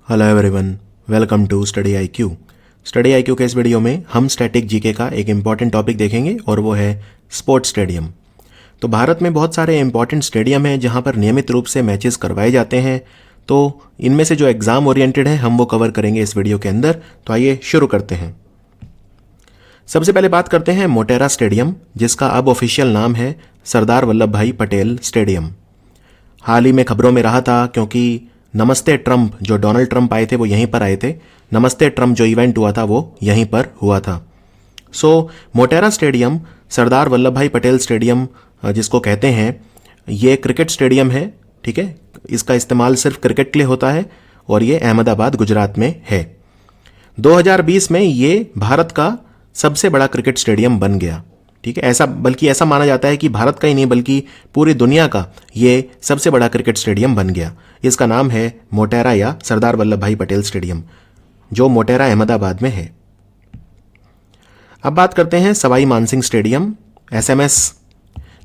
Hello everyone, welcome to study IQ. Study IQ के इस video में हम स्टैटिक जीके का एक इम्पॉर्टेंट टॉपिक देखेंगे और वो है स्पोर्ट्स स्टेडियम। तो भारत में बहुत सारे इम्पॉर्टेंट स्टेडियम हैं जहां पर नियमित रूप से मैचेस करवाए जाते हैं। तो इनमें से जो एग्ज़ाम ओरिएंटेड है हम वो कवर करेंगे इस वीडियो के अंदर। तो आइए शुरू करते हैं। सबसे पहले बात करते हैं मोटेरा स्टेडियम, जिसका अब ऑफिशियल नाम है सरदार वल्लभ भाई पटेल स्टेडियम। हाल ही में खबरों में रहा था क्योंकि नमस्ते ट्रंप, जो डोनाल्ड ट्रंप आए थे वो यहीं पर आए थे। नमस्ते ट्रंप जो इवेंट हुआ था वो यहीं पर हुआ था। सो मोटेरा स्टेडियम, सरदार वल्लभ भाई पटेल स्टेडियम जिसको कहते हैं, ये क्रिकेट स्टेडियम है। ठीक है, इसका इस्तेमाल सिर्फ क्रिकेट के लिए होता है और ये अहमदाबाद गुजरात में है। 2020 में ये भारत का सबसे बड़ा क्रिकेट स्टेडियम बन गया। ठीक है, ऐसा माना जाता है कि भारत का ही नहीं बल्कि पूरी दुनिया का ये सबसे बड़ा क्रिकेट स्टेडियम बन गया। इसका नाम है मोटेरा या सरदार वल्लभ भाई पटेल स्टेडियम, जो मोटेरा अहमदाबाद में है। अब बात करते हैं सवाई मानसिंह स्टेडियम, एसएमएस।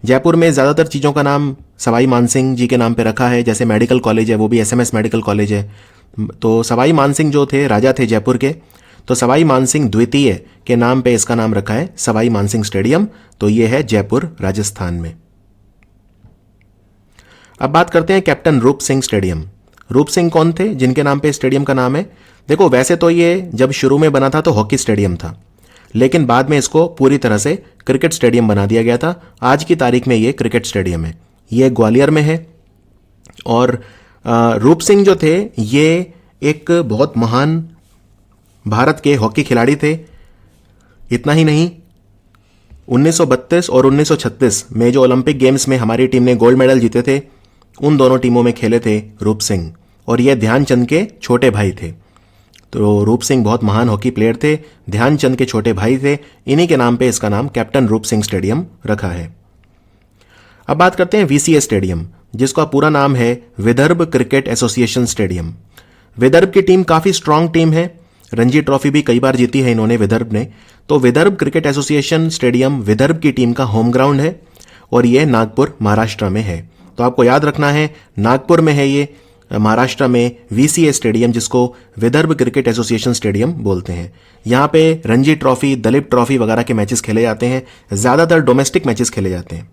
जयपुर में ज़्यादातर चीज़ों का नाम सवाई मानसिंह जी के नाम पे रखा है। जैसे मेडिकल कॉलेज है, वो भी एसएमएस मेडिकल कॉलेज है। तो सवाई मानसिंह जो थे, राजा थे जयपुर के, तो सवाई मानसिंह द्वितीय के नाम पे इसका नाम रखा है सवाई मानसिंह स्टेडियम। तो ये है जयपुर, राजस्थान में। अब बात करते हैं कैप्टन रूप सिंह स्टेडियम। रूप सिंह कौन थे जिनके नाम पे स्टेडियम का नाम है? देखो, वैसे तो ये जब शुरू में बना था तो हॉकी स्टेडियम था, लेकिन बाद में इसको पूरी तरह से क्रिकेट स्टेडियम बना दिया गया था। आज की तारीख में ये क्रिकेट स्टेडियम है। ये ग्वालियर में है। और रूप सिंह जो थे ये एक बहुत महान भारत के हॉकी खिलाड़ी थे। इतना ही नहीं, 1932 और 1936 में जो ओलंपिक गेम्स में हमारी टीम ने गोल्ड मेडल जीते थे, उन दोनों टीमों में खेले थे रूप सिंह, और ये ध्यानचंद के छोटे भाई थे। तो रूप सिंह बहुत महान हॉकी प्लेयर थे, ध्यानचंद के छोटे भाई थे। इन्हीं के नाम पे इसका नाम कैप्टन रूप सिंह स्टेडियम रखा है। अब बात करते हैं वीसीए स्टेडियम, जिसका पूरा नाम है Vidarbha cricket association stadium. Vidarbha की टीम काफ़ी स्ट्रांग टीम है। रणजी ट्रॉफी भी कई बार जीती है इन्होंने विदर्भ ने। तो Vidarbha cricket association stadium Vidarbha की टीम का होम ग्राउंड है और यह नागपुर, महाराष्ट्र में है। तो आपको याद रखना है, नागपुर में है ये, महाराष्ट्र में वीसीए स्टेडियम, जिसको विदर्भ क्रिकेट एसोसिएशन स्टेडियम बोलते हैं। यहाँ पे रणजी ट्रॉफी, दलीप ट्रॉफी वगैरह के मैचेस खेले जाते हैं। ज़्यादातर डोमेस्टिक मैचेस खेले जाते हैं।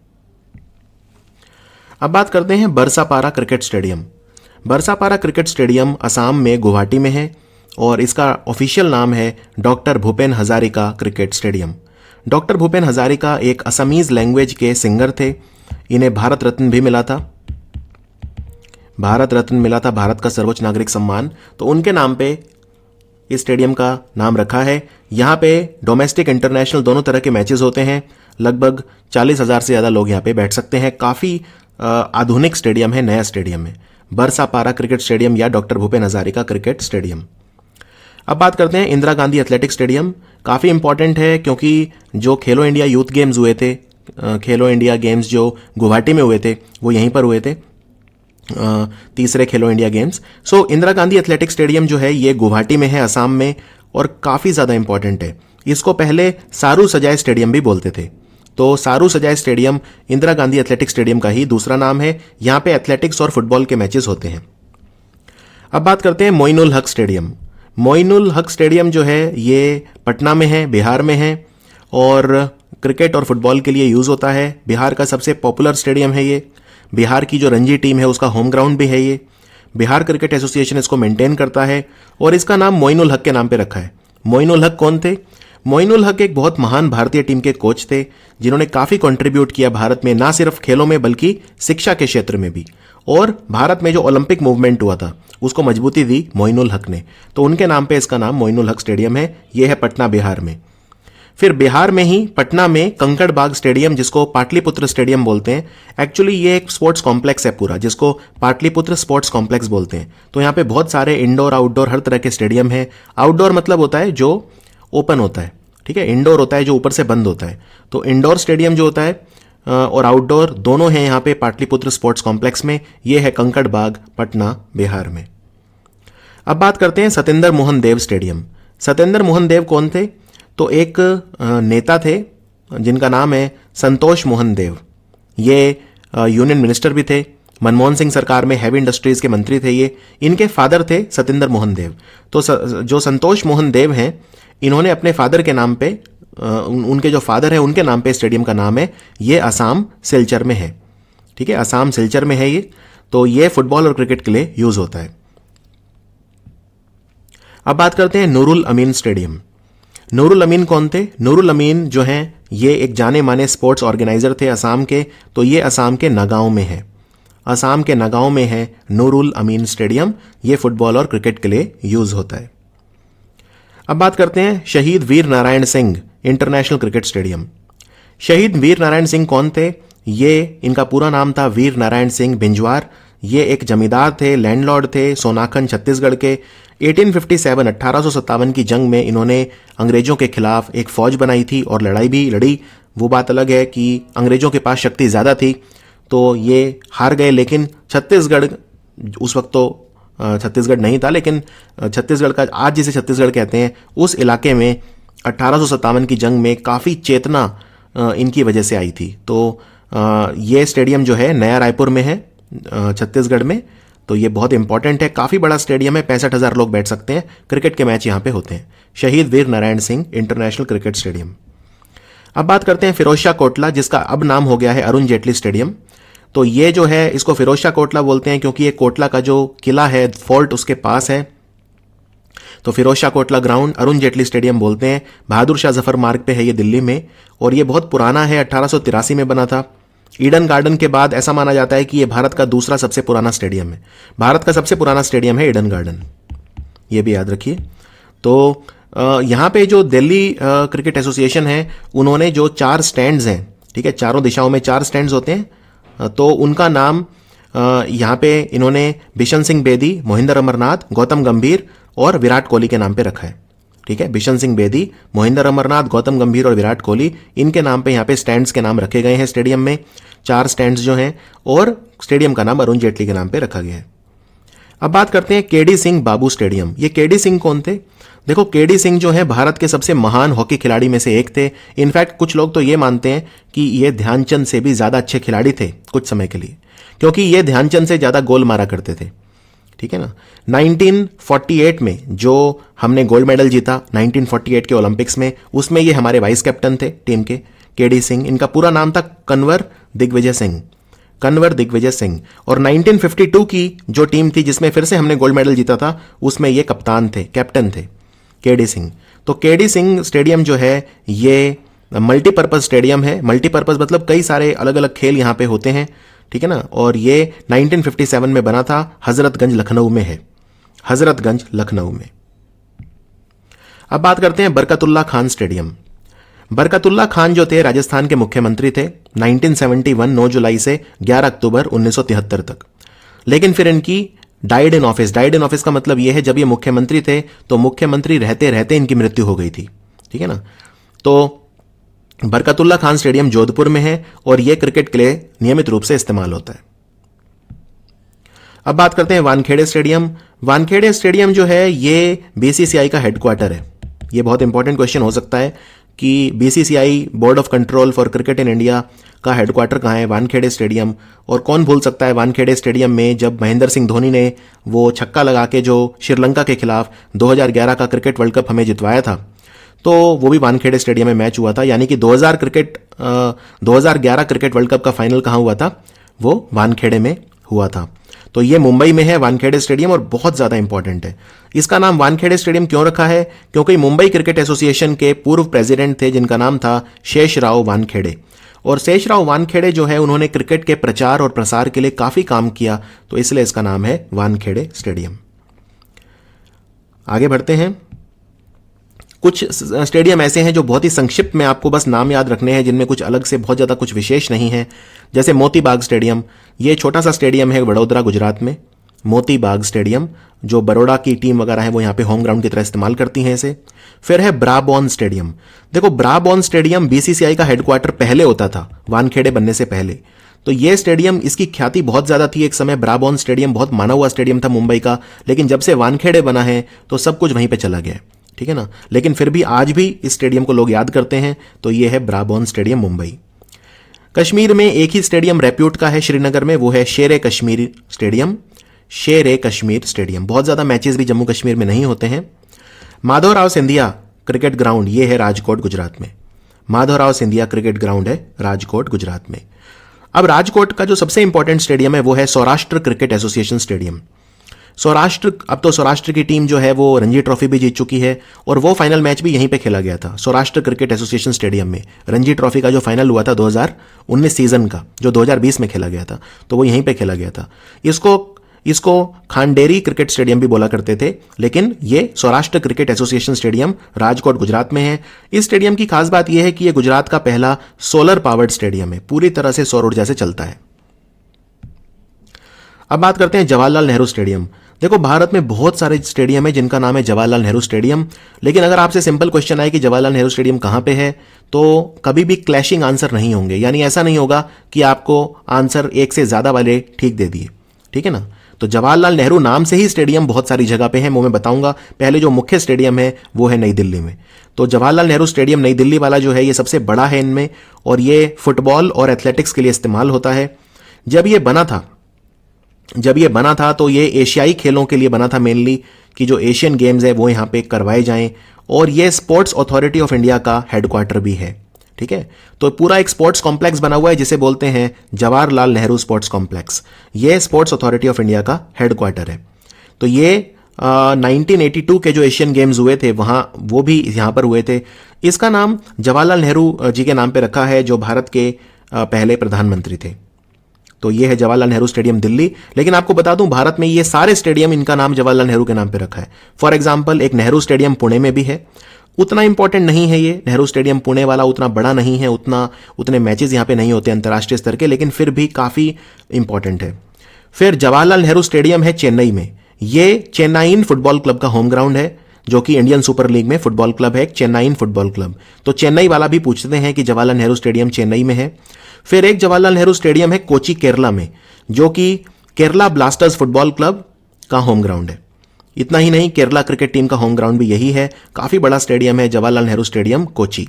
अब बात करते हैं Barsapara cricket stadium. Barsapara cricket stadium Assam में गुवाहाटी में है और इसका ऑफिशियल नाम है doctor Bhupen Hazarika cricket stadium. Doctor Bhupen Hazarika एक असमीज लैंग्वेज के सिंगर थे। इन्हें भारत रत्न भी मिला था। भारत रत्न मिला था, भारत का सर्वोच्च नागरिक सम्मान। तो उनके नाम पे इस स्टेडियम का नाम रखा है। यहाँ पे डोमेस्टिक, इंटरनेशनल दोनों तरह के मैचेस होते हैं। लगभग 40,000 से ज़्यादा लोग यहाँ पे बैठ सकते हैं। काफ़ी आधुनिक स्टेडियम है, नया स्टेडियम है, बरसापारा क्रिकेट स्टेडियम या doctor Bhupen Hazarika cricket stadium. अब बात करते हैं इंदिरा गांधी एथलेटिक स्टेडियम। काफ़ी इंपॉर्टेंट है क्योंकि जो खेलो इंडिया यूथ गेम्स हुए थे, खेलो इंडिया गेम्स जो गुवाहाटी में हुए थे, वो यहीं पर हुए थे, तीसरे खेलो इंडिया गेम्स। सो इंदिरा गांधी एथलेटिक स्टेडियम जो है ये गुवाहाटी में है, असम में, और काफ़ी ज़्यादा इंपॉर्टेंट है। इसको पहले सारू सजाए स्टेडियम भी बोलते थे। तो सारू सजाए stadium Indira Gandhi athletic stadium का ही दूसरा नाम है। यहाँ पे एथलेटिक्स और फुटबॉल के मैचेस होते हैं। अब बात करते हैं मोइनुल हक स्टेडियम। मोइनुल हक स्टेडियम जो है ये पटना में है, बिहार में है, और क्रिकेट और फुटबॉल के लिए यूज़ होता है। बिहार का सबसे पॉपुलर स्टेडियम है ये। बिहार की जो रणजी टीम है उसका होम ग्राउंड भी है ये। बिहार क्रिकेट एसोसिएशन इसको मेंटेन करता है और इसका नाम मोइनुल हक के नाम पे रखा है। मोइनुल हक कौन थे? मोइनुल हक एक बहुत महान भारतीय टीम के कोच थे जिन्होंने काफ़ी कंट्रीब्यूट किया भारत में, ना सिर्फ खेलों में बल्कि शिक्षा के क्षेत्र में भी। और भारत में जो ओलंपिक मूवमेंट हुआ था उसको मजबूती दी मोइनुल हक ने। तो उनके नाम पे इसका नाम मोइनुल हक स्टेडियम है। यह है पटना, बिहार में। फिर बिहार में ही पटना में कंकड़ बाग स्टेडियम, जिसको पाटलिपुत्र स्टेडियम बोलते हैं। एक्चुअली ये एक स्पोर्ट्स कॉम्प्लेक्स है पूरा, जिसको पाटलिपुत्र स्पोर्ट्स कॉम्प्लेक्स बोलते हैं। तो यहाँ पे बहुत सारे इंडोर, आउटडोर, हर तरह के स्टेडियम है। आउटडोर मतलब होता है जो ओपन होता है, ठीक है। इंडोर होता है जो ऊपर से बंद होता है। तो इंडोर स्टेडियम जो होता है और आउटडोर दोनों हैं यहाँ पे पाटलिपुत्र स्पोर्ट्स कॉम्प्लेक्स में। ये है कंकड़ बाग, पटना, बिहार में। अब बात करते हैं सत्येंद्र मोहन देव स्टेडियम। सत्येंद्र मोहन देव कौन थे? तो एक नेता थे जिनका नाम है संतोष मोहन देव। ये यूनियन मिनिस्टर भी थे मनमोहन सिंह सरकार में हैवी इंडस्ट्रीज के मंत्री थे ये। इनके फादर थे सत्येंद्र मोहन देव। तो जो संतोष मोहन देव हैं, इन्होंने अपने फादर के नाम पे, उनके जो फादर है उनके नाम पे स्टेडियम का नाम है। ये असम सिलचर में है। ठीक है, असम सिलचर में है ये। तो ये फुटबॉल और क्रिकेट के लिए यूज होता है। अब बात करते हैं नूरुल अमीन स्टेडियम। नूरुल अमीन कौन थे? नूरुल अमीन जो हैं ये एक जाने माने स्पोर्ट्स ऑर्गेनाइजर थे असम के। तो ये असम के नगांव में है। असम के नगांव में है नूरुल अमीन स्टेडियम। ये फुटबॉल और क्रिकेट के लिए यूज होता है। अब बात करते हैं Shaheed Veer Narayan Singh international cricket stadium. Shaheed Veer Narayan Singh कौन थे? ये, इनका पूरा नाम था वीर नारायण सिंह बिंजवार। ये एक जमींदार थे, लैंडलॉर्ड थे, सोनाखन छत्तीसगढ़ के। 1857 की जंग में इन्होंने अंग्रेजों के खिलाफ एक फौज बनाई थी और लड़ाई भी लड़ी। वो बात अलग है कि अंग्रेजों के पास शक्ति ज़्यादा थी तो ये हार गए, लेकिन छत्तीसगढ़, उस वक्त तो छत्तीसगढ़ नहीं था, लेकिन छत्तीसगढ़ का, आज जिसे छत्तीसगढ़ कहते हैं, उस इलाके में 1857 की जंग में काफ़ी चेतना इनकी वजह से आई थी। तो ये स्टेडियम जो है नया रायपुर में है, छत्तीसगढ़ में। तो ये बहुत इंपॉर्टेंट है, काफ़ी बड़ा स्टेडियम है, 65,000 लोग बैठ सकते हैं। क्रिकेट के मैच यहाँ पे होते हैं। Shaheed Veer Narayan Singh international cricket stadium. अब बात करते हैं फिरोज शाह कोटला, जिसका अब नाम हो गया है अरुण जेटली स्टेडियम। तो ये जो है, इसको फिरोज शाह कोटला बोलते हैं क्योंकि ये कोटला का जो किला है, फोर्ट उसके पास है। तो फिरोज शाह कोटला ग्राउंड अरुण जेटली स्टेडियम बोलते हैं। बहादुर शाह जफर मार्ग पे है ये, दिल्ली में। और ये बहुत पुराना है, 1883 में बना था। ईडन गार्डन के बाद ऐसा माना जाता है कि ये भारत का दूसरा सबसे पुराना स्टेडियम है। भारत का सबसे पुराना स्टेडियम है ईडन गार्डन, ये भी याद रखिए। तो यहाँ पे जो दिल्ली क्रिकेट एसोसिएशन है, उन्होंने जो 4 स्टैंड्स हैं, ठीक है, चारों दिशाओं में 4 स्टैंड्स होते हैं, तो उनका नाम यहाँ पे इन्होंने बिशन सिंह बेदी, मोहिंदर अमरनाथ, गौतम गंभीर और विराट कोहली के नाम पे रखा है। ठीक है, बिशन सिंह बेदी, मोहिंदर अमरनाथ, गौतम गंभीर और विराट कोहली, इनके नाम पे यहाँ पे स्टैंड्स के नाम रखे गए हैं स्टेडियम में। 4 स्टैंड्स जो हैं, और स्टेडियम का नाम अरुण जेटली के नाम पे रखा गया है। अब बात करते हैं केडी सिंह बाबू स्टेडियम। ये केडी सिंह कौन थे? देखो, केडी सिंह जो है भारत के सबसे महान हॉकी खिलाड़ी में से एक थे। इनफैक्ट कुछ लोग तो ये मानते हैं कि ये ध्यानचंद से भी ज़्यादा अच्छे खिलाड़ी थे कुछ समय के लिए, क्योंकि ये ध्यानचंद से ज़्यादा गोल मारा करते थे। ठीक है ना। 1948 में जो हमने गोल्ड मेडल जीता 1948 के ओलंपिक्स में, उसमें ये हमारे वाइस कैप्टन थे टीम के, केडी सिंह। इनका पूरा नाम था कन्वर दिग्विजय सिंह, कन्वर दिग्विजय सिंह। और 1952 की जो टीम थी जिसमें फिर से हमने गोल्ड मेडल जीता था, उसमें ये कप्तान थे, कैप्टन थे, केडी सिंह। तो केडी सिंह स्टेडियम जो है ये मल्टीपर्पज़ स्टेडियम है। मल्टीपर्पज़ मतलब कई सारे अलग अलग खेल यहाँ पे होते हैं। ठीक है ना। और ये 1957 में बना था, हजरतगंज लखनऊ में है, हजरतगंज लखनऊ में। अब बात करते हैं बरकतुल्ला खान स्टेडियम। बरकतुल्ला खान जो थे राजस्थान के मुख्यमंत्री थे 1971 9 जुलाई से 11 अक्टूबर 1973 तक। लेकिन फिर इनकी died in office, died in office का मतलब यह है जब ये मुख्यमंत्री थे तो मुख्यमंत्री रहते रहते इनकी मृत्यु हो गई थी। ठीक है ना। तो बरकतुल्ला खान स्टेडियम जोधपुर में है और यह क्रिकेट के लिए नियमित रूप से इस्तेमाल होता है। अब बात करते हैं वानखेड़े स्टेडियम। वानखेड़े स्टेडियम जो है ये बीसीसीआई का हेडक्वार्टर है। यह बहुत इंपॉर्टेंट क्वेश्चन हो सकता है कि BCCI, board of control for cricket in India का हेडक्वार्टर कहाँ है? वानखेड़े स्टेडियम। और कौन भूल सकता है वानखेड़े स्टेडियम में जब महेंद्र सिंह धोनी ने वो छक्का लगा के जो श्रीलंका के खिलाफ 2011 का क्रिकेट वर्ल्ड कप हमें जितवाया था, तो वो भी वानखेड़े स्टेडियम में मैच हुआ था। यानी कि 2011 क्रिकेट वर्ल्ड कप का फाइनल कहाँ हुआ था? वो वानखेड़े में हुआ था। तो ये मुंबई में है वानखेड़े स्टेडियम और बहुत ज़्यादा इंपॉर्टेंट है। इसका नाम वानखेड़े स्टेडियम क्यों रखा है? क्योंकि मुंबई क्रिकेट एसोसिएशन के पूर्व प्रेसिडेंट थे जिनका नाम था शेषराव वानखेड़े। और शेषराव वानखेड़े जो है उन्होंने क्रिकेट के प्रचार और प्रसार के लिए काफ़ी काम किया, तो इसलिए इसका नाम है वानखेड़े स्टेडियम। आगे बढ़ते हैं। कुछ स्टेडियम ऐसे हैं जो बहुत ही संक्षिप्त में आपको बस नाम याद रखने हैं, जिनमें कुछ अलग से बहुत ज़्यादा कुछ विशेष नहीं है। जैसे मोती बाग स्टेडियम, ये छोटा सा स्टेडियम है वडोदरा गुजरात में। मोती बाग स्टेडियम, जो बड़ौदा की टीम वगैरह है वो यहाँ पे होम ग्राउंड की तरह इस्तेमाल करती हैं इसे। फिर है ब्राबॉन स्टेडियम। देखो, ब्राबॉन स्टेडियम बीसीसीआई का हेडक्वार्टर पहले होता था, वानखेड़े बनने से पहले। तो ये स्टेडियम, इसकी ख्याति बहुत ज़्यादा थी एक समय। ब्राबॉन स्टेडियम बहुत माना हुआ स्टेडियम था मुंबई का, लेकिन जब से वानखेड़े बना है तो सब कुछ वहीं पर चला गया। ठीक है ना। लेकिन फिर भी आज भी इस स्टेडियम को लोग याद करते हैं। तो ये है ब्राबॉन स्टेडियम मुंबई। कश्मीर में एक ही स्टेडियम रेप्यूट का है श्रीनगर में, वो है शेर ए कश्मीर स्टेडियम। शेर ए कश्मीर स्टेडियम। बहुत ज़्यादा मैचेस भी जम्मू कश्मीर में नहीं होते हैं। माधवराव सिंधिया क्रिकेट ग्राउंड, ये है राजकोट गुजरात में। माधवराव सिंधिया क्रिकेट ग्राउंड है राजकोट गुजरात में। अब राजकोट का जो सबसे इंपॉर्टेंट स्टेडियम है वो है Saurashtra cricket association stadium. Saurashtra, अब तो सौराष्ट्र की टीम जो है वो रणजी ट्रॉफी भी जीत चुकी है और वो फाइनल मैच भी यहीं पे खेला गया था, सौराष्ट्र क्रिकेट एसोसिएशन स्टेडियम में। रणजी ट्रॉफी का जो फाइनल हुआ था 2019 सीजन का, जो 2020 में खेला गया था, तो वो यहीं पे खेला गया था। इसको खांडेरी क्रिकेट स्टेडियम भी बोला करते थे, लेकिन ये Saurashtra cricket association stadium Rajkot Gujarat में है। इस स्टेडियम की खास बात यह है कि यह गुजरात का पहला सोलर पावर्ड स्टेडियम है, पूरी तरह से सौर ऊर्जा से चलता है। अब बात करते हैं जवाहरलाल नेहरू स्टेडियम। देखो, भारत में बहुत सारे स्टेडियम है जिनका नाम है जवाहरलाल नेहरू स्टेडियम, लेकिन अगर आपसे सिंपल क्वेश्चन आए कि जवाहरलाल नेहरू स्टेडियम कहां पे है, तो कभी भी क्लैशिंग आंसर नहीं होंगे। यानी ऐसा नहीं होगा कि आपको आंसर एक से ज्यादा वाले ठीक दे दिए, ठीक है ना। तो जवाहरलाल नेहरू नाम से ही स्टेडियम बहुत सारी जगह पे है, वो मैं बताऊंगा। पहले जो मुख्य स्टेडियम है वो है नई दिल्ली में। तो जवाहरलाल नेहरू स्टेडियम नई दिल्ली वाला जो है ये सबसे बड़ा है इनमें, और ये फुटबॉल और एथलेटिक्स के लिए इस्तेमाल होता है। जब ये बना था तो ये एशियाई खेलों के लिए बना था मेनली, कि जो एशियन गेम्स है वो यहाँ पे करवाए जाएं, और ये स्पोर्ट्स अथॉरिटी ऑफ इंडिया का हेडक्वार्टर भी है, ठीक है। तो पूरा एक स्पोर्ट्स कॉम्प्लेक्स बना हुआ है जिसे बोलते हैं जवाहरलाल नेहरू स्पोर्ट्स कॉम्प्लेक्स। ये स्पोर्ट्स अथॉरिटी ऑफ इंडिया का हेडक्वार्टर है। तो ये 1982 के जो एशियन गेम्स हुए थे वहां, वो भी यहां पर हुए थे। इसका नाम जवाहरलाल नेहरू जी के नाम पे रखा है, जो भारत के पहले प्रधानमंत्री थे। तो ये है जवाहरलाल नेहरू स्टेडियम दिल्ली। लेकिन आपको बता दूं, भारत में ये सारे स्टेडियम इनका नाम जवाहरलाल नेहरू के नाम पे रखा है। फॉर एग्जाम्पल, एक नेहरू स्टेडियम पुणे में भी है, उतना इंपॉर्टेंट नहीं है ये नेहरू स्टेडियम पुणे वाला, उतना बड़ा नहीं है, उतने मैचेस यहां पे नहीं होते अंतर्राष्ट्रीय स्तर के, लेकिन फिर भी काफी इंपॉर्टेंट है। फिर जवाहरलाल नेहरू स्टेडियम है चेन्नई में। ये चेन्नईन फुटबॉल क्लब का होम ग्राउंड है, जो कि इंडियन सुपर लीग में फुटबॉल क्लब है, चेन्नईन फुटबॉल क्लब। तो चेन्नई वाला भी पूछते हैं कि जवाहरलाल नेहरू स्टेडियम चेन्नई में है। फिर एक जवाहरलाल नेहरू स्टेडियम है कोची केरला में, जो कि केरला ब्लास्टर्स फुटबॉल क्लब का होम ग्राउंड है। इतना ही नहीं, केरला क्रिकेट टीम का होम ग्राउंड भी यही है। काफी बड़ा स्टेडियम है जवाहरलाल नेहरू स्टेडियम कोची।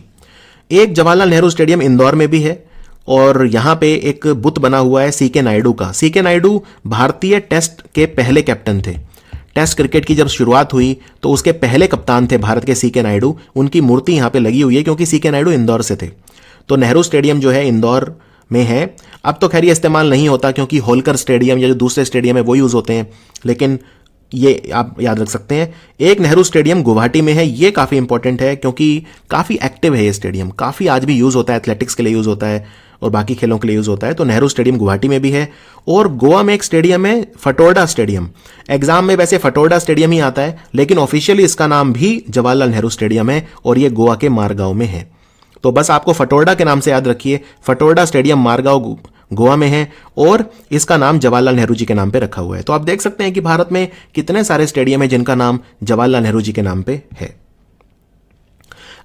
एक जवाहरलाल नेहरू स्टेडियम इंदौर में भी है, और यहां पे एक बुत बना हुआ है सीके नायडू का। सीके नायडू भारतीय टेस्ट के पहले कैप्टन थे। टेस्ट क्रिकेट की जब शुरुआत हुई तो उसके पहले कप्तान थे भारत के सीके नायडू। उनकी मूर्ति यहां पे लगी हुई है क्योंकि सीके नायडू इंदौर से थे। तो नेहरू स्टेडियम जो है इंदौर में है। अब तो खैर ये इस्तेमाल नहीं होता क्योंकि होलकर स्टेडियम या जो दूसरे स्टेडियम है वो यूज होते हैं, लेकिन ये आप याद रख सकते हैं। एक नेहरू स्टेडियम गुवाहाटी में है, ये काफी इंपॉर्टेंट है क्योंकि काफी एक्टिव है ये स्टेडियम, काफी आज भी यूज होता है, एथलेटिक्स के लिए यूज होता है और बाकी खेलों के लिए यूज होता है। तो नेहरू स्टेडियम गुवाहाटी में भी है। और गोवा में एक स्टेडियम है फटोरडा स्टेडियम। एग्जाम में वैसे फटोरडा स्टेडियम ही आता है, लेकिन ऑफिशियली इसका नाम भी जवाहरलाल नेहरू स्टेडियम है और ये गोवा के मारगांव में है। तो बस आपको फटोरडा के नाम से याद रखिए, फटोरडा स्टेडियम मारगांव गोवा में है और इसका नाम जवाहरलाल नेहरू जी के नाम पे रखा हुआ है। तो आप देख सकते हैं कि भारत में कितने सारे स्टेडियम है जिनका नाम जवाहरलाल नेहरू जी के नाम पे है।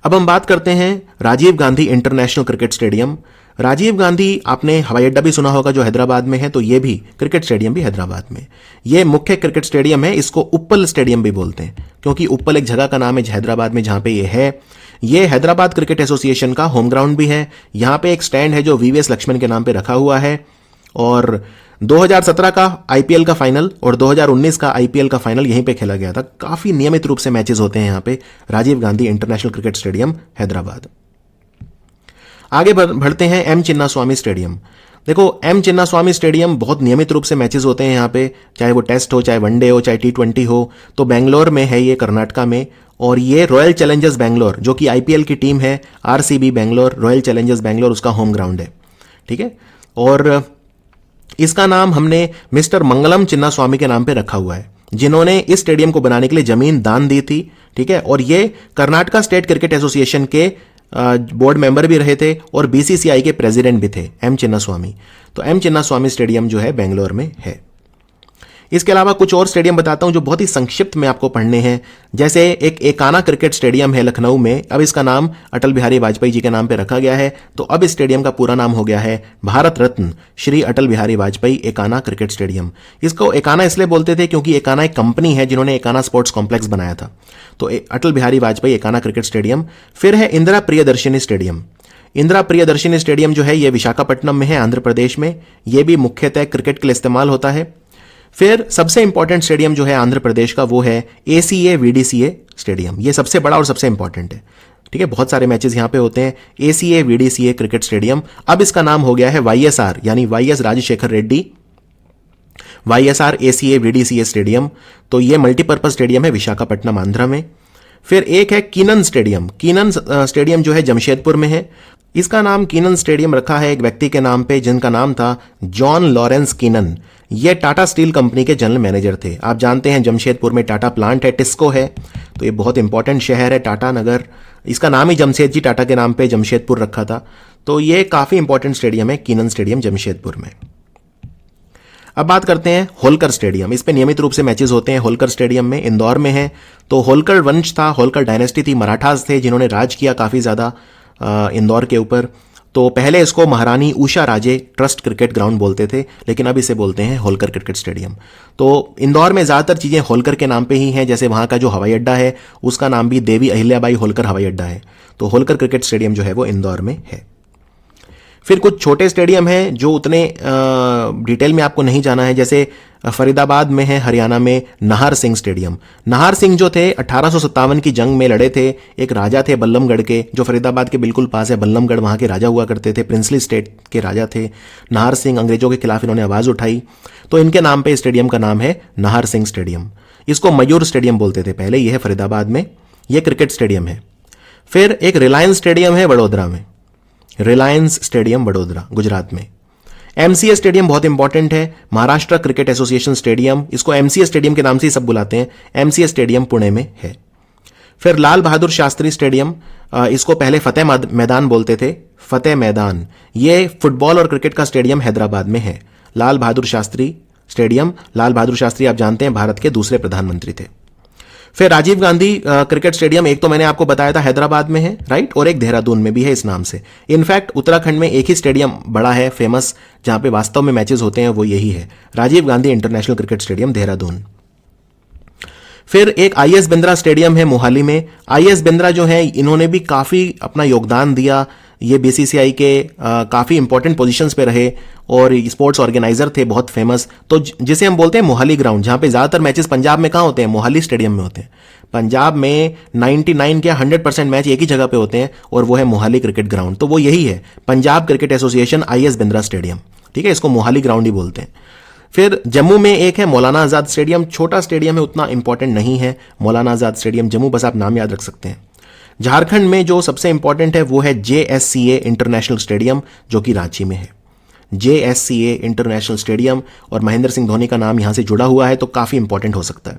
अब हम बात करते हैं Rajiv Gandhi international cricket stadium. Rajiv Gandhi, आपने हवाई अड्डा भी सुना होगा जो हैदराबाद में है, तो ये भी क्रिकेट स्टेडियम भी हैदराबाद में। ये मुख्य क्रिकेट स्टेडियम है, इसको उप्पल स्टेडियम भी बोलते हैं क्योंकि उप्पल एक जगह का नाम है हैदराबाद में जहां पे ये है। ये हैदराबाद क्रिकेट एसोसिएशन का होम ग्राउंड भी है। यहां पे एक स्टैंड है जो वीवीएस लक्ष्मण के नाम पे रखा हुआ है। और 2017 का आईपीएल का फाइनल और 2019 का आईपीएल का फाइनल यहीं पे खेला गया था। काफी नियमित रूप से मैचेस होते हैं यहां पे Rajiv Gandhi international cricket stadium Hyderabad. आगे बढ़ते हैं एम चिन्नास्वामी स्टेडियम। देखो, एम चिन्नास्वामी स्टेडियम बहुत नियमित रूप से मैचेस होते हैं यहाँ पे, चाहे वो टेस्ट हो, चाहे वनडे हो, चाहे T20 हो। तो बेंगलोर में है ये, कर्नाटका में। और ये रॉयल चैलेंजर्स बेंगलोर, जो कि आईपीएल की टीम है, RCB Bangalore, royal Challengers Bangalore, उसका होम ग्राउंड है, ठीक है। और इसका नाम हमने मिस्टर मंगलम चिन्नास्वामी के नाम पे रखा हुआ है, जिन्होंने इस स्टेडियम को बनाने के लिए जमीन दान दी थी, ठीक है। और ये कर्नाटका स्टेट क्रिकेट एसोसिएशन के बोर्ड मेंबर भी रहे थे और बीसीसीआई के प्रेसिडेंट भी थे, एम चिन्नास्वामी। तो एम चिन्नास्वामी स्टेडियम जो है बेंगलोर में है। इसके अलावा कुछ और स्टेडियम बताता हूं जो बहुत ही संक्षिप्त में आपको पढ़ने हैं। जैसे एक एकाना क्रिकेट स्टेडियम है लखनऊ में, अब इसका नाम अटल बिहारी वाजपेयी जी के नाम पे रखा गया है। तो अब इस स्टेडियम का पूरा नाम हो गया है भारत रत्न श्री अटल बिहारी वाजपेयी एकाना क्रिकेट स्टेडियम। इसको एकाना इसलिए बोलते थे क्योंकि एकाना एक कंपनी है जिन्होंने एकाना स्पोर्ट्स कॉम्प्लेक्स बनाया था। तो अटल बिहारी वाजपेयी एकाना क्रिकेट स्टेडियम। फिर है इंदिरा प्रियदर्शिनी स्टेडियम। इंदिरा प्रियदर्शिनी स्टेडियम जो है ये विशाखापट्टनम में है, आंध्र प्रदेश में। ये भी मुख्यतः क्रिकेट के लिए इस्तेमाल होता है। फिर सबसे इंपॉर्टेंट स्टेडियम जो है आंध्र प्रदेश का वो है ACA VDCA स्टेडियम। ये सबसे बड़ा और सबसे इंपॉर्टेंट है, ठीक है। बहुत सारे मैचेस यहां पे होते हैं। ACA VDCA क्रिकेट स्टेडियम, अब इसका नाम हो गया है YSR यानी YS Rajashekhar Reddy, YSR ACA VDCA stadium. तो ये मल्टीपर्पज स्टेडियम है विशाखापट्टनम आंध्र में। फिर एक है कीनन स्टेडियम। कीनन स्टेडियम जो है जमशेदपुर में है। इसका नाम कीनन स्टेडियम रखा है एक व्यक्ति के नाम पे जिनका नाम था जॉन लॉरेंस कीनन। ये टाटा स्टील कंपनी के जनरल मैनेजर थे। आप जानते हैं जमशेदपुर में टाटा प्लांट है, टिस्को है, तो ये बहुत इंपॉर्टेंट शहर है टाटा नगर। इसका नाम ही जमशेदजी टाटा के नाम पे जमशेदपुर रखा था। तो ये काफी इंपॉर्टेंट स्टेडियम है कीनन स्टेडियम जमशेदपुर में। अब बात करते हैं होलकर स्टेडियम। इस पे नियमित रूप से मैचेस होते हैं। होलकर स्टेडियम में इंदौर में है। तो होलकर वंश था, होलकर डायनेस्टी थी, मराठास थे जिन्होंने राज किया काफी ज्यादा इंदौर के ऊपर। तो पहले इसको महारानी उषा राजे ट्रस्ट क्रिकेट ग्राउंड बोलते थे, लेकिन अब इसे बोलते हैं होलकर क्रिकेट स्टेडियम। तो इंदौर में ज्यादातर चीजें होलकर के नाम पे ही हैं, जैसे वहां का जो हवाई अड्डा है उसका नाम भी देवी अहिल्याबाई होलकर हवाई अड्डा है। तो होलकर क्रिकेट स्टेडियम जो है वो इंदौर में है। फिर कुछ छोटे स्टेडियम हैं जो उतने डिटेल में आपको नहीं जाना है, जैसे फरीदाबाद में है हरियाणा में नाहर सिंह स्टेडियम। नाहर सिंह जो थे 1857 की जंग में लड़े थे, एक राजा थे बल्लमगढ़ के, जो फरीदाबाद के बिल्कुल पास है। बल्लमगढ़ वहां के राजा हुआ करते थे, प्रिंसली स्टेट के राजा थे नाहर सिंह। अंग्रेजों के खिलाफ इन्होंने आवाज उठाई, तो इनके नाम पे स्टेडियम का नाम है नाहर सिंह स्टेडियम। इसको मयूर स्टेडियम बोलते थे पहले, यह है फरीदाबाद में, यह क्रिकेट स्टेडियम है। फिर एक रिलायंस स्टेडियम है वडोदरा में, रिलायंस स्टेडियम वडोदरा गुजरात में। MCA स्टेडियम बहुत इंपॉर्टेंट है, महाराष्ट्र क्रिकेट एसोसिएशन स्टेडियम, इसको MCA स्टेडियम के नाम से ही सब बुलाते हैं। MCA स्टेडियम पुणे में है। फिर लाल बहादुर शास्त्री स्टेडियम, इसको पहले फतेह मैदान बोलते थे, फतेह मैदान। ये फुटबॉल और क्रिकेट का स्टेडियम हैदराबाद में है, लाल बहादुर शास्त्री स्टेडियम। लाल बहादुर शास्त्री आप जानते हैं भारत के दूसरे प्रधानमंत्री थे। फिर राजीव गांधी क्रिकेट स्टेडियम, एक तो मैंने आपको बताया था हैदराबाद में है, राइट, और एक देहरादून में भी है इस नाम से। इनफैक्ट उत्तराखंड में एक ही स्टेडियम बड़ा है फेमस, जहां पे वास्तव में मैचेस होते हैं, वो यही है, Rajiv Gandhi international cricket stadium Dehradun. फिर एक IS बिंद्रा स्टेडियम है मोहाली में। IS बिंद्रा जो है इन्होंने भी काफी अपना योगदान दिया। ये BCCI के काफी इंपॉर्टेंट पोजीशंस पे रहे और स्पोर्ट्स ऑर्गेनाइजर थे, बहुत फेमस। तो जिसे हम बोलते हैं मोहाली ग्राउंड, जहां पे ज्यादातर मैचेस पंजाब में कहां होते हैं, मोहाली स्टेडियम में होते हैं। पंजाब में 99 या 100% मैच एक ही जगह पे होते हैं और वो है मोहाली क्रिकेट ग्राउंड। तो वो यही है, Punjab cricket association IS Bindra stadium, ठीक है, इसको मोहाली ग्राउंड ही बोलते हैं। फिर जम्मू में एक है मौलाना आजाद स्टेडियम, छोटा स्टेडियम है, उतना इंपॉर्टेंट नहीं है मौलाना आजाद स्टेडियम जम्मू, बस आप नाम याद रख सकते हैं। झारखंड में जो सबसे इंपॉर्टेंट है वो है JSCA इंटरनेशनल स्टेडियम, जो कि रांची में है। JSCA इंटरनेशनल स्टेडियम, और महेंद्र सिंह धोनी का नाम यहां से जुड़ा हुआ है, तो काफी इंपॉर्टेंट हो सकता है।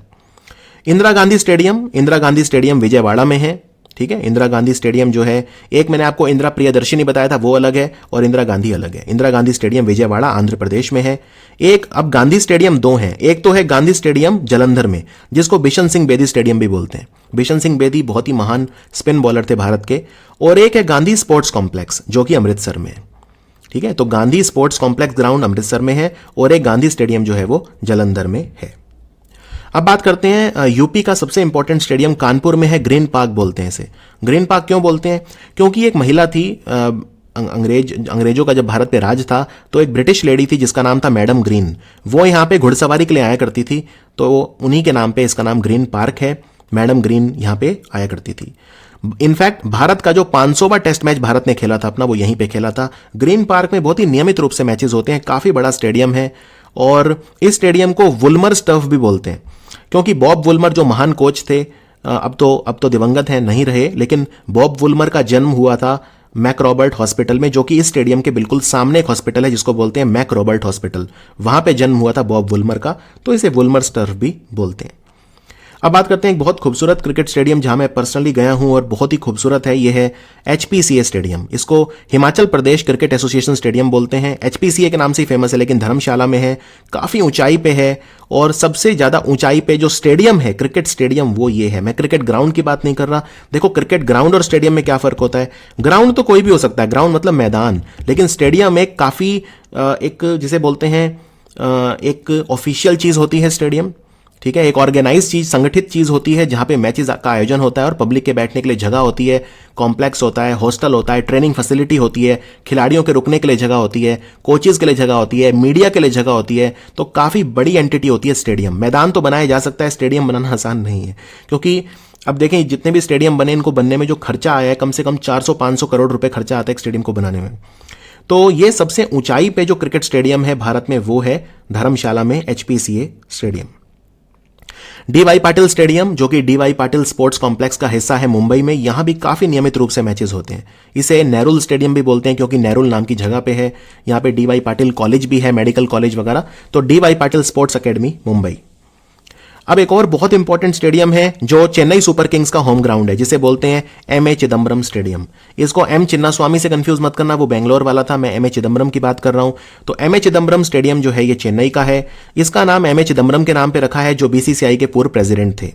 इंदिरा गांधी स्टेडियम, इंदिरा गांधी स्टेडियम विजयवाड़ा में है, ठीक है। इंदिरा गांधी स्टेडियम जो है, एक मैंने आपको इंदिरा प्रियदर्शिनी बताया था, वो अलग है, और इंदिरा गांधी अलग है। इंदिरा गांधी स्टेडियम विजयवाड़ा आंध्र प्रदेश में है। एक अब गांधी स्टेडियम दो हैं, एक तो है गांधी स्टेडियम जलंधर में, जिसको बिशन सिंह बेदी स्टेडियम भी बोलते हैं। बिशन सिंह बेदी बहुत ही महान स्पिन बॉलर थे भारत के। और एक है गांधी स्पोर्ट्स कॉम्प्लेक्स, जो कि अमृतसर में है, ठीक है। तो Gandhi sports complex ground Amritsar में है, और एक गांधी स्टेडियम जो है वो जलंधर में है। अब बात करते हैं यूपी का सबसे इंपॉर्टेंट स्टेडियम कानपुर में है, ग्रीन पार्क बोलते हैं इसे। ग्रीन पार्क क्यों बोलते हैं? क्योंकि एक महिला थी, अंग्रेजों का जब भारत पे राज था, तो एक ब्रिटिश लेडी थी जिसका नाम था मैडम ग्रीन। वो यहाँ पे घुड़सवारी के लिए आया करती थी, तो उन्हीं के नाम पे इसका नाम ग्रीन पार्क है। मैडम ग्रीन यहाँ पे आया करती थी। इनफैक्ट भारत का जो 500वां टेस्ट मैच भारत ने खेला था अपना, वो यहीं पे खेला था। ग्रीन पार्क में बहुत ही नियमित रूप से मैचेस होते हैं, काफी बड़ा स्टेडियम है। और इस स्टेडियम को वुलमर स्टफ भी बोलते हैं, क्योंकि बॉब वुलमर जो महान कोच थे, अब तो दिवंगत हैं, नहीं रहे, लेकिन बॉब वुलमर का जन्म हुआ था मैक रॉबर्ट हॉस्पिटल में, जो कि इस स्टेडियम के बिल्कुल सामने एक हॉस्पिटल है जिसको बोलते हैं मैक रॉबर्ट हॉस्पिटल। वहां पे जन्म हुआ था बॉब वुलमर का, तो इसे वुलमर स्टफ भी बोलते हैं। अब बात करते हैं एक बहुत खूबसूरत क्रिकेट स्टेडियम जहां मैं पर्सनली गया हूं और बहुत ही खूबसूरत है, यह है HPCA स्टेडियम। इसको Himachal Pradesh cricket association stadium बोलते हैं। HPCA के नाम से ही फेमस है, लेकिन धर्मशाला में है, काफी ऊंचाई पे है। और सबसे ज्यादा ऊंचाई पे जो स्टेडियम है, क्रिकेट स्टेडियम, वो ये है। मैं क्रिकेट ग्राउंड की बात नहीं कर रहा। देखो, क्रिकेट ग्राउंड और स्टेडियम में क्या फर्क होता है? ग्राउंड तो कोई भी हो सकता है, ग्राउंड मतलब मैदान, लेकिन स्टेडियम एक काफी एक जिसे बोलते हैं एक ऑफिशियल चीज होती है स्टेडियम, ठीक है, एक ऑर्गेनाइज चीज, संगठित चीज होती है जहां पे मैचेस का आयोजन होता है और पब्लिक के बैठने के लिए जगह होती है, कॉम्प्लेक्स होता है, हॉस्टल होता है, ट्रेनिंग फैसिलिटी होती है, खिलाड़ियों के रुकने के लिए जगह होती है, कोचेज के लिए जगह होती है, मीडिया के लिए जगह होती है। तो काफी बड़ी एंटिटी होती है स्टेडियम। मैदान तो बनाया जा सकता है, स्टेडियम बनाना आसान नहीं है, क्योंकि अब देखें जितने भी स्टेडियम बने, इनको बनने में जो खर्चा आया है, कम से कम 400-500 करोड़ रुपए खर्चा आता है एक स्टेडियम को बनाने में। तो ये सबसे ऊंचाई पे जो क्रिकेट स्टेडियम है भारत में वो है धर्मशाला में HPCA stadium. DY Patil stadium, जो कि डीवाई पाटिल स्पोर्ट्स कॉम्प्लेक्स का हिस्सा है मुंबई में, यहां भी काफी नियमित रूप से मैचेस होते हैं। इसे नेरुल स्टेडियम भी बोलते हैं क्योंकि नेरुल नाम की जगह पे है। यहां पे डीवाई पाटिल कॉलेज भी है, मेडिकल कॉलेज वगैरह। तो DY Patil sports academy Mumbai. अब एक और बहुत इंपॉर्टेंट स्टेडियम है जो चेन्नई सुपर किंग्स का होम ग्राउंड है, जिसे बोलते हैं एम ए चिदम्बरम स्टेडियम। इसको एम चिन्नास्वामी से कंफ्यूज मत करना, वो बेंगलोर वाला था, मैं एम ए चिदम्बरम की बात कर रहा हूं। तो एम ए चिदम्बरम स्टेडियम जो है ये चेन्नई का है। इसका नाम एम ए चिदम्बरम के नाम पे रखा है, जो बीसीसीआई के पूर्व प्रेसिडेंट थे।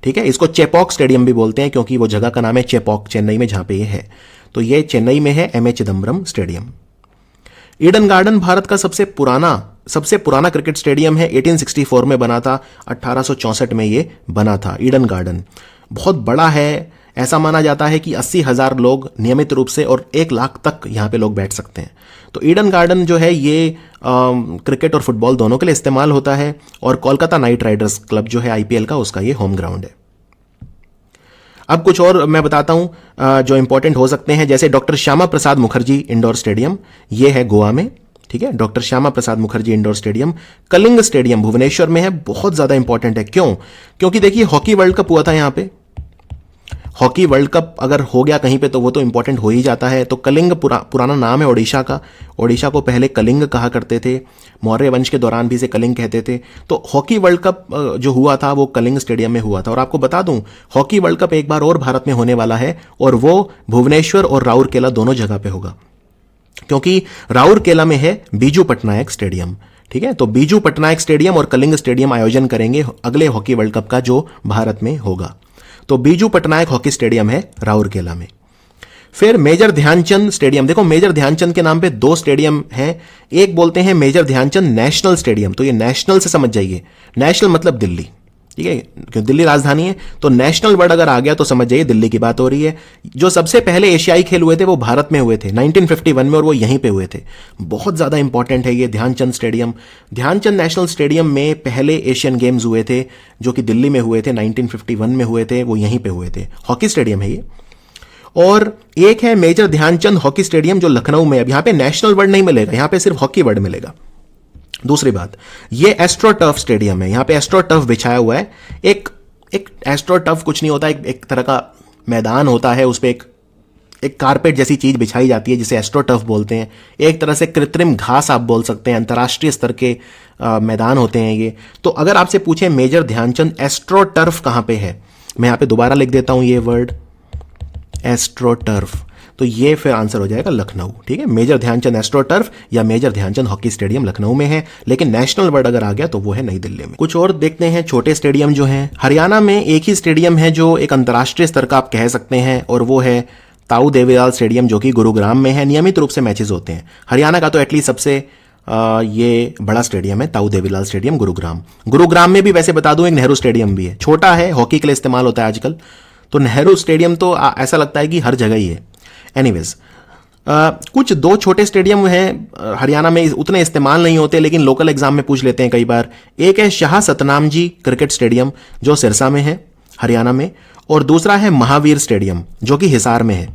ठीक है, इसको चेपॉक स्टेडियम भी बोलते हैं क्योंकि वो जगह का नाम है चेपॉक, चेन्नई में जहां पे ये है। तो ये चेन्नई में है M A Chidambaram stadium. Eden garden Bharat का सबसे पुराना क्रिकेट स्टेडियम है। 1864 में बना था, 1864 में ये बना था। ईडन गार्डन बहुत बड़ा है। ऐसा माना जाता है कि 80,000 लोग नियमित रूप से और 1 लाख तक यहां पे लोग बैठ सकते हैं। तो ईडन गार्डन जो है ये क्रिकेट और फुटबॉल दोनों के लिए इस्तेमाल होता है। और कोलकाता नाइट राइडर्स क्लब जो है आईपीएल का, उसका ये होम ग्राउंड है। अब कुछ और मैं बताता हूं जो इंपॉर्टेंट हो सकते हैं, जैसे doctor Shyama Prasad Mukherjee indoor stadium, ये है गोवा में। ठीक है, doctor Shyama Prasad Mukherjee indoor stadium. Kalinga stadium Bhubaneswar में है, बहुत ज्यादा इंपॉर्टेंट है। क्यों? क्योंकि देखिए हॉकी वर्ल्ड कप हुआ था यहां पे। हॉकी वर्ल्ड कप अगर हो गया कहीं पे तो वो तो इंपॉर्टेंट हो ही जाता है। तो कलिंग पुराना नाम है ओडिशा का। ओडिशा को पहले कलिंग कहा करते थे, मौर्य वंश के दौरान भी इसे कलिंग कहते थे। तो हॉकी वर्ल्ड कप जो हुआ था वो कलिंग स्टेडियम में हुआ था। और आपको बता दूं, हॉकी वर्ल्ड कप एक बार और भारत में होने वाला है, और वो भुवनेश्वर और राउरकेला दोनों जगह पे होगा, क्योंकि राउरकेला में है बीजू पटनायक स्टेडियम। ठीक है, तो बीजू पटनायक स्टेडियम और कलिंग स्टेडियम आयोजन करेंगे अगले हॉकी वर्ल्ड कप का जो भारत में होगा। तो बीजू पटनायक हॉकी स्टेडियम है राउरकेला में। फिर मेजर ध्यानचंद स्टेडियम। देखो मेजर ध्यानचंद के नाम पे 2 स्टेडियम हैं। एक बोलते हैं मेजर ध्यानचंद नेशनल स्टेडियम, तो ये नेशनल से समझ जाइए, नेशनल मतलब दिल्ली। ठीक है, क्योंकि दिल्ली राजधानी है, तो नेशनल वर्ड अगर आ गया तो समझ जाइए दिल्ली की बात हो रही है। जो सबसे पहले एशियाई खेल हुए थे वो भारत में हुए थे 1951 में, और वो यहीं पे हुए थे। बहुत ज्यादा इंपॉर्टेंट है ये Dhyanchand stadium. Dhyanchand national stadium में पहले एशियन गेम्स हुए थे, जो कि दिल्ली में हुए थे, 1951 में हुए थे, वो यहीं पे हुए थे। हॉकी स्टेडियम है ये। और एक है मेजर ध्यानचंद हॉकी स्टेडियम जो लखनऊ में। अब यहां पे नेशनल वर्ड नहीं मिलेगा, यहां पे सिर्फ हॉकी वर्ड मिलेगा। दूसरी बात, ये एस्ट्रो टर्फ स्टेडियम है। यहां पे एस्ट्रो टर्फ बिछाया हुआ है। एक एस्ट्रो टर्फ कुछ नहीं होता, एक तरह का मैदान होता है, उस पर एक कारपेट जैसी चीज बिछाई जाती है जिसे एस्ट्रो टर्फ बोलते हैं। एक तरह से कृत्रिम घास आप बोल सकते हैं, अंतर्राष्ट्रीय स्तर के मैदान होते हैं ये। तो अगर आपसे पूछे मेजर ध्यानचंद एस्ट्रो टर्फ कहां पे है, मैं यहां पे दोबारा लिख देता हूं ये वर्ड एस्ट्रो टर्फ, तो ये फिर आंसर हो जाएगा लखनऊ। ठीक है, मेजर ध्यानचंद एस्ट्रो टर्फ या major Dhyanchand hockey stadium Lucknow में है, लेकिन नेशनल वर्ड अगर आ गया तो वो है नई दिल्ली में। कुछ और देखते हैं छोटे स्टेडियम जो हैं। हरियाणा में एक ही स्टेडियम है जो एक अंतर्राष्ट्रीय स्तर का आप कह सकते हैं, और वो है ताऊ देवीलाल स्टेडियम, जो कि गुरुग्राम में है। नियमित रूप से मैचेस होते हैं। हरियाणा का तो एटलीस्ट सबसे ये बड़ा स्टेडियम है ताऊ देवीलाल स्टेडियम गुरुग्राम में भी वैसे बता दूं एक नेहरू स्टेडियम भी है, छोटा है, हॉकी के लिए इस्तेमाल होता है आजकल। तो नेहरू स्टेडियम तो ऐसा लगता है कि हर जगह ही है। एनीवेज, कुछ 2 छोटे स्टेडियम हैं हरियाणा में, उतने इस्तेमाल नहीं होते लेकिन लोकल एग्जाम में पूछ लेते हैं कई बार। एक है शाह सतनाम जी क्रिकेट स्टेडियम जो सिरसा में है हरियाणा में, और दूसरा है महावीर स्टेडियम जो कि हिसार में है।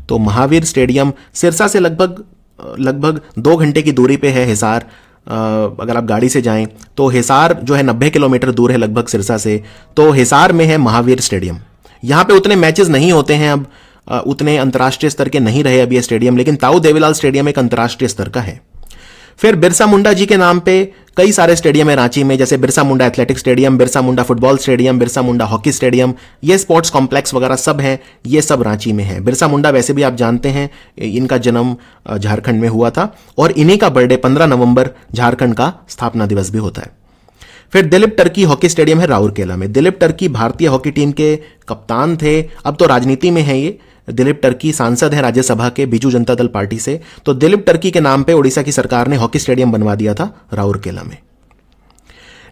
तो महावीर स्टेडियम सिरसा से लगभग 2 घंटे की दूरी पे है हिसार। अगर आप गाड़ी से जाएं तो हिसार जो है 90 किलोमीटर दूर है लगभग सिरसा से। तो हिसार में है महावीर स्टेडियम। यहां पे उतने मैचेस नहीं होते हैं, अब उतने अंतर्राष्ट्रीय स्तर के नहीं रहे अभी ये स्टेडियम, लेकिन ताऊ देवीलाल स्टेडियम एक अंतर्राष्ट्रीय स्तर का है। फिर बिरसा मुंडा जी के नाम पे कई सारे स्टेडियम है रांची में, जैसे Birsa Munda athletic stadium, Birsa Munda football stadium, Birsa Munda hockey stadium, ये स्पोर्ट्स कॉम्प्लेक्स वगैरह सब हैं, ये सब रांची में है। बिरसा मुंडा वैसे भी आप जानते हैं इनका जन्म झारखंड में हुआ था, और इन्हीं का बर्थडे 15 नवंबर झारखंड का स्थापना दिवस भी होता है। फिर दिलीप टर्की हॉकी स्टेडियम है राउरकेला में। दिलीप टर्की भारतीय हॉकी टीम के कप्तान थे, अब तो राजनीति में है ये। दिलीप टर्की सांसद है राज्यसभा के बीजू जनता दल पार्टी से। तो दिलीप टर्की के नाम पे ओडिशा की सरकार ने हॉकी स्टेडियम बनवा दिया था राउरकेला में।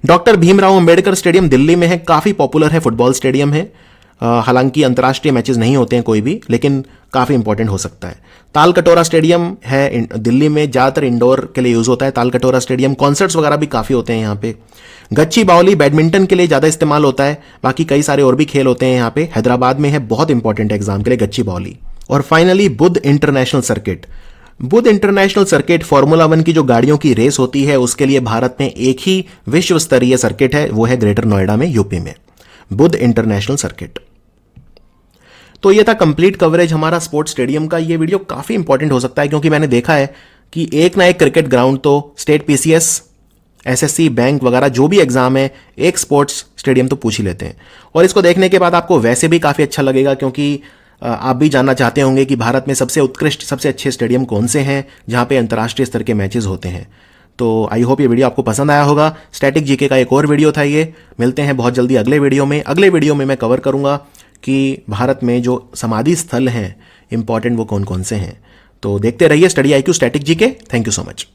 डॉक्टर भीमराव अंबेडकर स्टेडियम दिल्ली में है, काफ़ी पॉपुलर है, फुटबॉल स्टेडियम है। हालांकि अंतर्राष्ट्रीय मैचेस नहीं होते हैं कोई भी, लेकिन काफ़ी इंपॉर्टेंट हो सकता है। ताल कटोरा स्टेडियम है दिल्ली में, ज़्यादातर इंडोर के लिए यूज़ होता है ताल कटोरा स्टेडियम। कॉन्सर्ट्स वगैरह भी काफ़ी होते हैं यहाँ पे। गच्ची बावली बैडमिंटन के लिए ज़्यादा इस्तेमाल होता है, बाकी कई सारे और भी खेल होते हैं यहाँ पे। हैदराबाद में है, बहुत इंपॉर्टेंट है एग्जाम के लिए गच्ची बावली। और फाइनली बुध इंटरनेशनल सर्किट। बुध इंटरनेशनल सर्किट फॉर्मूला 1 की जो गाड़ियों की रेस होती है उसके लिए भारत में एक ही विश्व स्तरीय सर्किट है, वो है ग्रेटर नोएडा में, यूपी में, बुध इंटरनेशनल सर्किट। तो ये था कंप्लीट कवरेज हमारा स्पोर्ट्स स्टेडियम का। ये वीडियो काफ़ी इंपॉर्टेंट हो सकता है क्योंकि मैंने देखा है कि एक ना एक क्रिकेट ग्राउंड तो स्टेट पीसीएस, एसएससी, बैंक वगैरह जो भी एग्जाम है, एक स्पोर्ट्स स्टेडियम तो पूछ ही लेते हैं। और इसको देखने के बाद आपको वैसे भी काफ़ी अच्छा लगेगा क्योंकि आप भी जानना चाहते होंगे कि भारत में सबसे उत्कृष्ट, सबसे अच्छे स्टेडियम कौन से हैं जहाँ पे अंतर्राष्ट्रीय स्तर के मैचेस होते हैं। तो आई होप ये वीडियो आपको पसंद आया होगा। स्टैटिक जीके का एक और वीडियो था ये। मिलते हैं बहुत जल्दी अगले वीडियो में। अगले वीडियो में मैं कवर करूँगा कि भारत में जो समाधि स्थल हैं इंपॉर्टेंट वो कौन कौन से हैं। तो देखते रहिए study IQ static GK. Thank you so much.